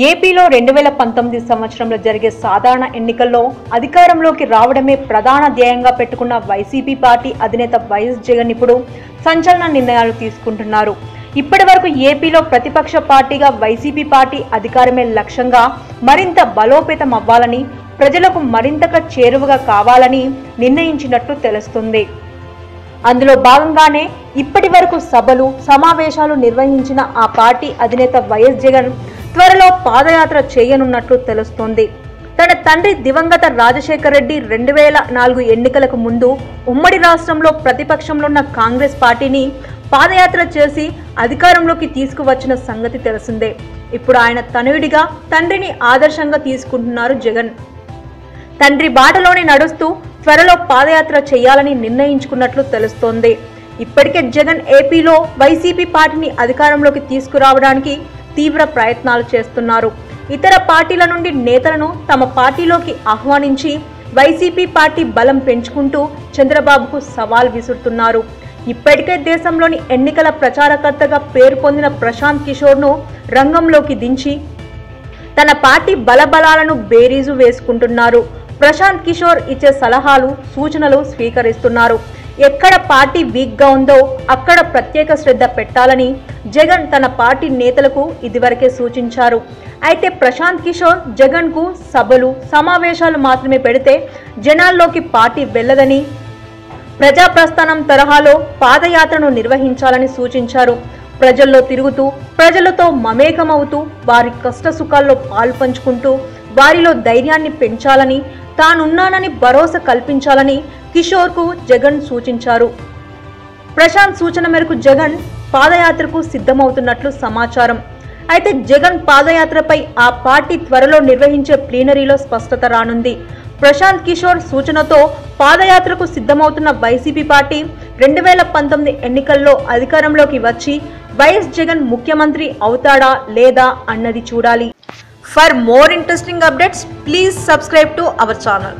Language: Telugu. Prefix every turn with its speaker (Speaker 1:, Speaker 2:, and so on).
Speaker 1: ఏపీలో 2019 సంవత్సరంలో జరిగే సాధారణ ఎన్నికల్లో అధికారంలోకి రావడమే ప్రధాన ధ్యేయంగా పెట్టుకున్న వైసీపీ పార్టీ అధినేత వైఎస్ జగన్ ఇప్పుడు సంచలన నిర్ణయాలు తీసుకుంటున్నారు. ఇప్పటివరకు ఏపీలో ప్రతిపక్ష పార్టీగా వైసీపీ పార్టీ అధికారమే లక్ష్యంగా మరింత బలోపేతం అవ్వాలని, ప్రజలకు మరింతగా చేరువగా కావాలని నిర్ణయించినట్లు తెలుస్తుంది. అందులో భాగంగానే ఇప్పటి వరకు సభలు, సమావేశాలు నిర్వహించిన ఆ పార్టీ అధినేత వైఎస్ జగన్ త్వరలో పాదయాత్ర చేయనున్నట్లు తెలుస్తోంది. తన తండ్రి దివంగత రాజశేఖర రెడ్డి 2004 ఎన్నికలకు ముందు ఉమ్మడి రాష్ట్రంలో ప్రతిపక్షంలో ఉన్న కాంగ్రెస్ పార్టీని పాదయాత్ర చేసి అధికారంలోకి తీసుకువచ్చిన సంగతి తెలిసిందే. ఇప్పుడు ఆయన తనయుడిగా తండ్రిని ఆదర్శంగా తీసుకుంటున్నారు జగన్. తండ్రి బాటలోనే నడుస్తూ త్వరలో పాదయాత్ర చేయాలని నిర్ణయించుకున్నట్లు తెలుస్తోంది. ఇప్పటికే జగన్ ఏపీలో వైసీపీ పార్టీని అధికారంలోకి తీసుకురావడానికి తీవ్ర ప్రయత్నాలు చేస్తున్నారు. ఇతర పార్టీల నుండి నేతలను తమ పార్టీలోకి ఆహ్వానించి వైసీపీ పార్టీ బలం పెంచుకుంటూ చంద్రబాబుకు సవాల్ విసురుతున్నారు. ఇప్పటికే దేశంలోని ఎన్నికల ప్రచారకర్తగా పేరు పొందిన ప్రశాంత్ కిషోర్ను రంగంలోకి దించి తన పార్టీ బలబలాలను బేరీజు వేసుకుంటున్నారు. ప్రశాంత్ కిషోర్ ఇచ్చే సలహాలు, సూచనలు స్వీకరిస్తున్నారు. ఎక్కడ పార్టీ వీక్గా ఉందో అక్కడ ప్రత్యేక శ్రద్ధ పెట్టాలని జగన్ తన పార్టీ నేతలకు ఇదివరకే సూచించారు. అయితే ప్రశాంత్ కిషోర్ జగన్కు సభలు, సమావేశాలు మాత్రమే పెడితే జనాల్లోకి పార్టీ వెళ్లదని, ప్రజాప్రస్థానం తరహాలో పాదయాత్రను నిర్వహించాలని సూచించారు. ప్రజల్లో తిరుగుతూ, ప్రజలతో మమేకమవుతూ, వారి కష్ట సుఖాల్లో పాల్పంచుకుంటూ వారిలో ధైర్యాన్ని పెంచాలని, తానున్నానని భరోసా కల్పించాలని కిషోర్కు జగన్ సూచించారు. ప్రశాంత్ సూచన మేరకు జగన్ పాదయాత్రకు సిద్ధమవుతున్నట్లు సమాచారం. అయితే జగన్ పాదయాత్రపై ఆ పార్టీ త్వరలో నిర్వహించే ప్లీనరీలో స్పష్టత రానుంది. ప్రశాంత్ కిషోర్ సూచనతో పాదయాత్రకు సిద్ధమవుతున్న వైసీపీ పార్టీ 2019 ఎన్నికల్లో అధికారంలోకి వచ్చి వైఎస్ జగన్ ముఖ్యమంత్రి అవుతాడా లేదా అన్నది చూడాలి. For more interesting updates, please subscribe to our channel.